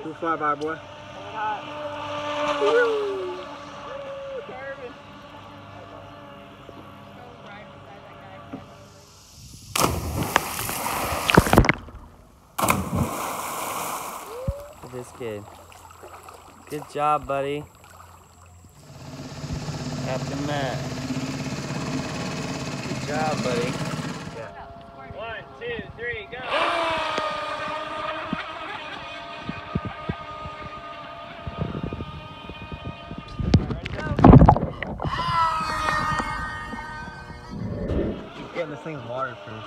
Do flyby, boy. Look at this kid. Good job, buddy. Captain Matt. Good job, buddy. Yeah. 1, 2, 3, go! Keep getting this thing waterproof.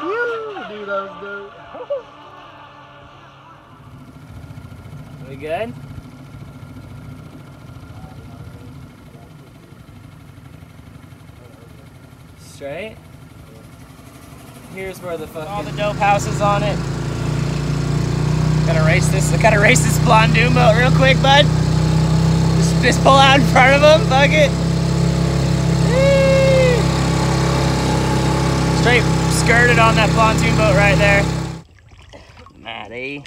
Woo! Dude, that was dope. We good? Straight? Here's where the fucking all the dope houses on it. Gotta race this blonde doom boat real quick, bud. Just pull out in front of him, fuck it. Whee! Straight skirted on that pontoon boat right there. Maddie.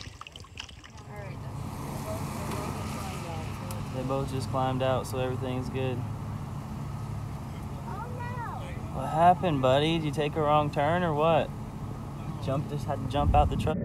They both just climbed out, so everything's good. What happened, buddy? Did you take a wrong turn or what? Just had to jump out the truck.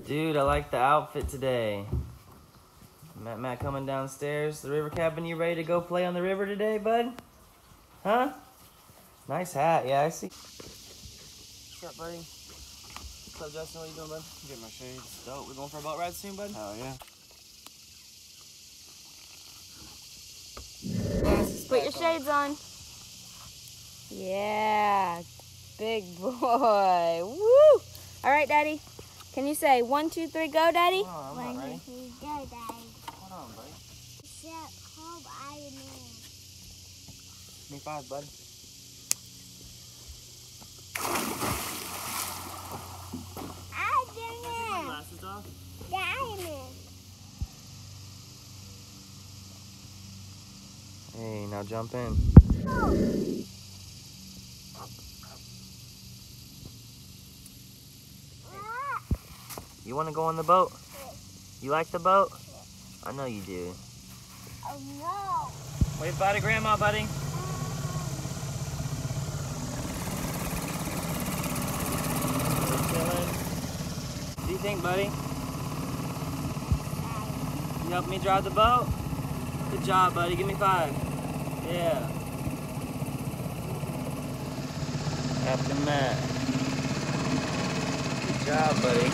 Dude, I like the outfit today. Matt coming downstairs. The river cabin, you ready to go play on the river today, bud? Huh? Nice hat, yeah, I see. What's up, buddy? What's up, Justin? What you doing, bud? Get my shades. Dope. We're going for a boat ride soon, bud? Hell yeah. Put your shades on. Yeah, big boy. Woo! All right, Daddy. Can you say 1, 2, 3, go, Daddy? Oh, I'm not ready. 1, 2, 3, go, Daddy. Hold on, buddy. Hope Iron Man. Give me 5, bud. Iron Man. Glasses off. The Iron Man. Hey, now jump in. Oh. You want to go on the boat? You like the boat? I know you do. Oh no. Wave bye to Grandma, buddy. Chilling. What do you think, buddy? You help me drive the boat? Good job, buddy. Give me 5. Yeah. Captain Matt. Good job, buddy.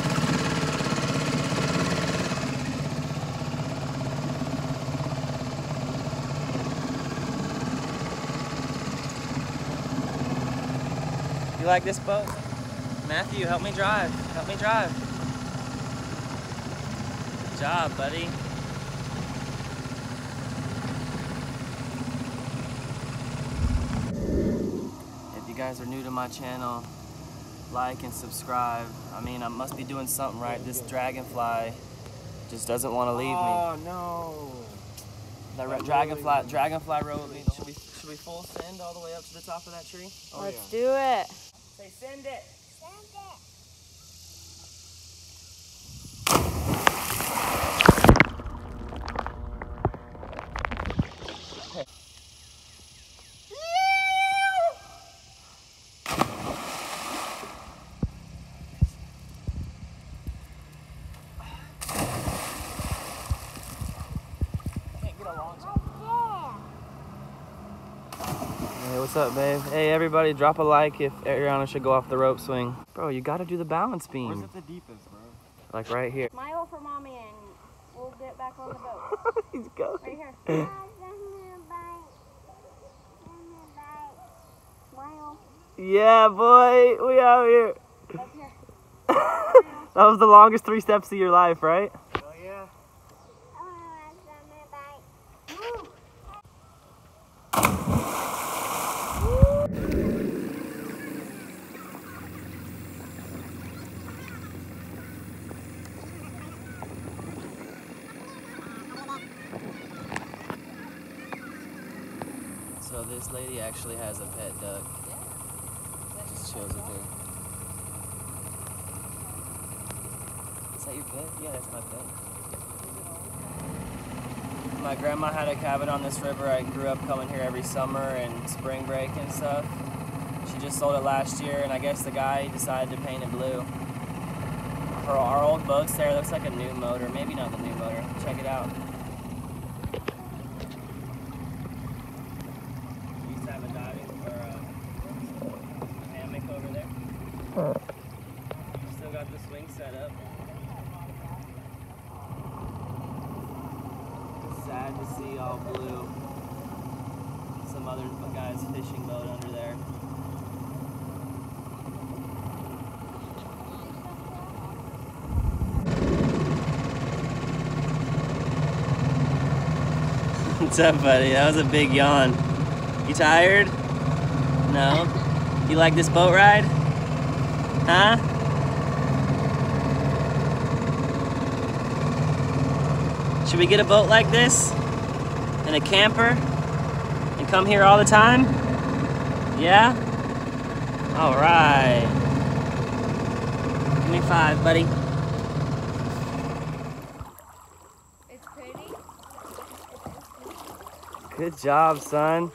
You like this boat? Matthew, help me drive. Help me drive. Good job, buddy. If you guys are new to my channel, like and subscribe. I mean, I must be doing something right. This dragonfly just doesn't want to leave me. Oh no. That dragonfly rode me. Should we full send all the way up to the top of that tree? Oh, Let's yeah. do it. Say send it. Send it. Hey, what's up, babe? Hey, everybody, drop a like if Ariana should go off the rope swing. Bro, you gotta do the balance beam. Where's it the deepest, bro? Like right here. Smile for mommy and we'll get back on the boat. He's going. Right here. Send me a bite. Send me a bite. Smile. Yeah, boy, we out here. Up here. That was the longest 3 steps of your life, right? Hell yeah. I want to send me a bite. Woo. So this lady actually has a pet duck. Just chills with her. Is that your pet? Yeah, that's my pet. My grandma had a cabin on this river. I grew up coming here every summer and spring break and stuff. She just sold it last year, and I guess the guy decided to paint it blue. Our old boat's there. It looks like a new motor. Maybe not the new motor. Check it out. We used to have a diving or a hammock over there. Still got the swing set up. Sad to see all blue. Some other guy's fishing boat under there. What's up, buddy? That was a big yawn. You tired? No? You like this boat ride? Huh? Should we get a boat like this? And a camper? And come here all the time? Yeah? Alright. Give me 5, buddy. It's pretty. Good job, son.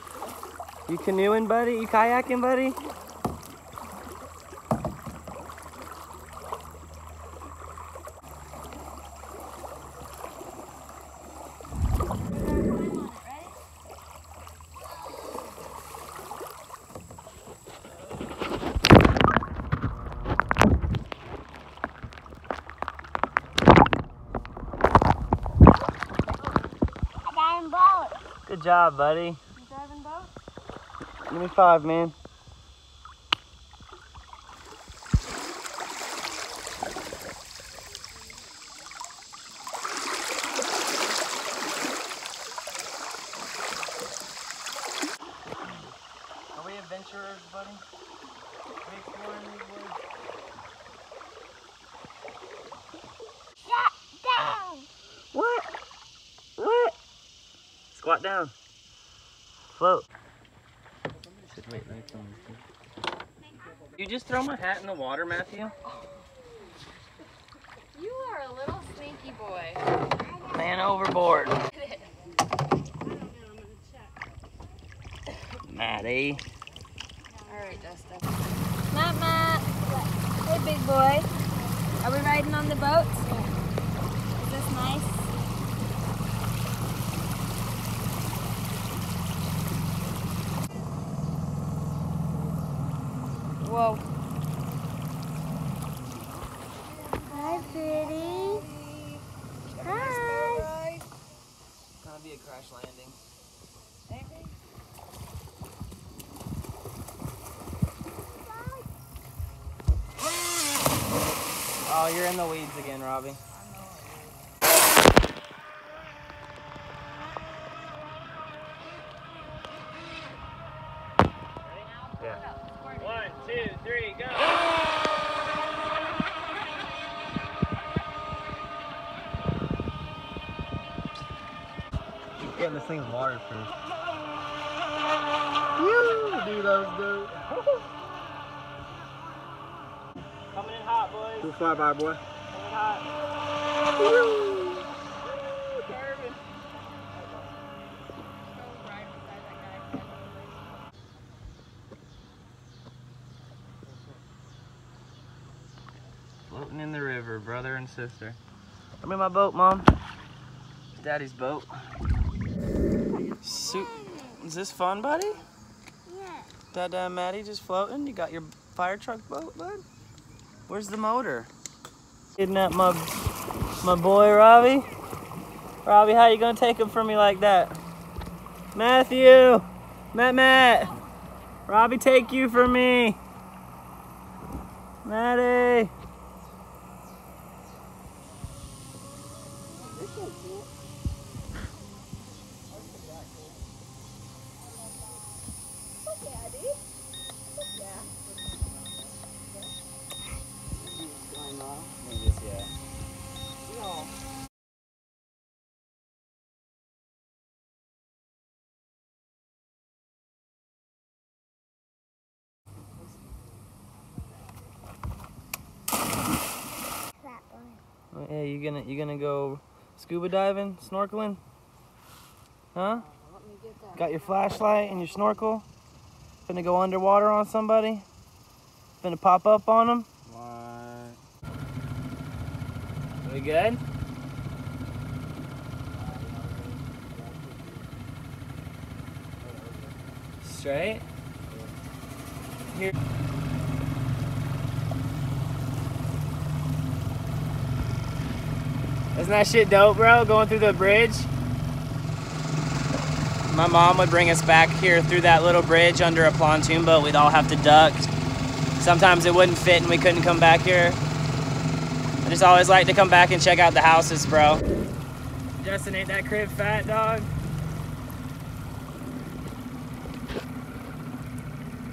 You canoeing, buddy? You kayaking, buddy? Driving boat. Good job, buddy. You driving boat? Give me 5, man. Are we adventurers, buddy? Are we exploring these woods? Shut down. What? What? Squat down. Float. Wait, let me film this. You just throw my hat in the water, Matthew? You are a little sneaky boy. Man overboard. Maddie. Alright, Dustin. Matt. Hey, big boy. Are we riding on the boat? Is this nice? Whoa. Hi, pretty. Hi. Gonna be a crash landing. Oh, you're in the weeds again, Robbie. Yeah. 1, 2, 3, go. Getting this thing's waterproof. Woo! Dude, that was dope. Coming in hot, boys. Too far by, boy. Coming in hot. Woo! Floating in the river, brother and sister. Come in my boat, Mom. It's Daddy's boat. Is this fun, buddy? Yeah. Dad and Maddie just floating? You got your fire truck boat, bud? Where's the motor? Kidnap my boy, Robbie. Robbie, how you gonna take him from me like that? Matthew! Matt! Robbie, take you from me! Maddie! Hey, you gonna go scuba diving, snorkeling? Huh? Let me get that. Got your flashlight and your snorkel? Finna go underwater on somebody? Finna pop up on them? What? We good? Straight? Here. Isn't that shit dope, bro? Going through the bridge? My mom would bring us back here through that little bridge under a pontoon boat. We'd all have to duck. Sometimes it wouldn't fit and we couldn't come back here. I just always like to come back and check out the houses, bro. Justin, ain't that crib fat, dog?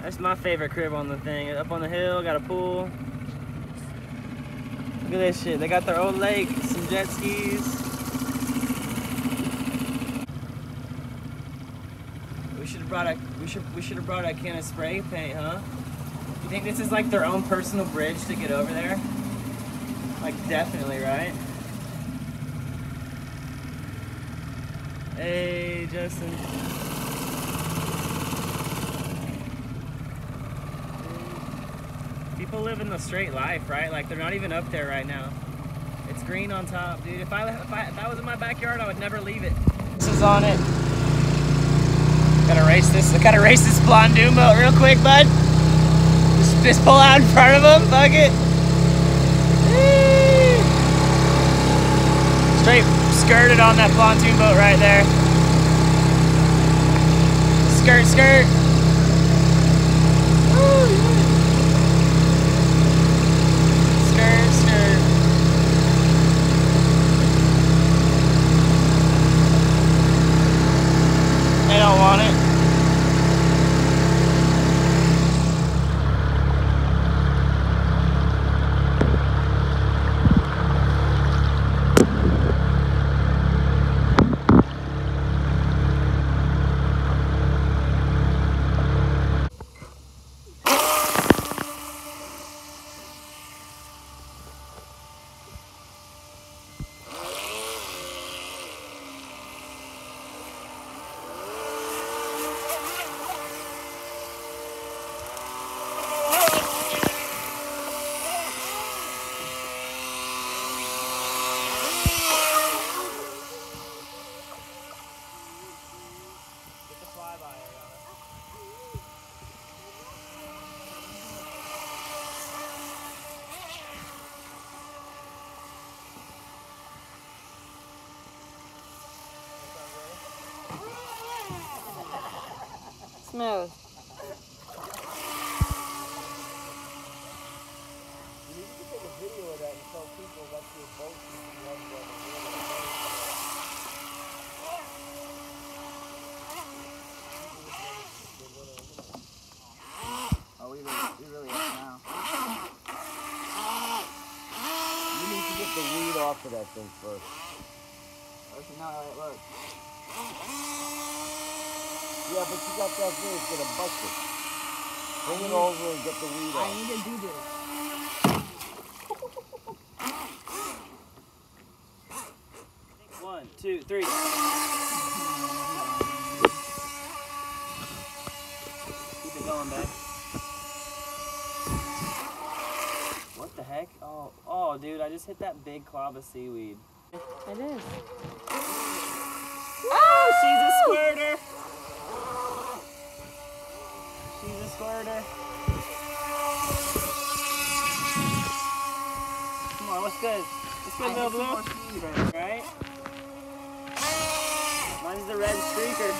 That's my favorite crib on the thing. Up on the hill, got a pool. Look at this shit. They got their own lake, some jet skis. We should have brought a can of spray paint, huh? You think this is like their own personal bridge to get over there? Like definitely, right? Hey, Justin. People living the straight life, right? Like they're not even up there right now. It's green on top, dude. If I was in my backyard, I would never leave it. This is on it. Gotta race this pontoon boat real quick, bud. Just pull out in front of him, fuck it. Straight skirted on that pontoon boat right there. Skirt, skirt. Skirt, skirt. They don't want it. Smooth. Oh, we really are now. You need to get the weed off of that thing first. That's not how it works. Yeah, but you got that thing, it's gonna bust it. Bring it over and get the weed off. I need to do this. One, two, three. Keep it going, babe. What the heck? Oh, dude, I just hit that big clob of seaweed. It is. Oh, she's a squirter. She's a squirter. Come on, what's good? What's good, little blue? Right? Mine's the red streaker.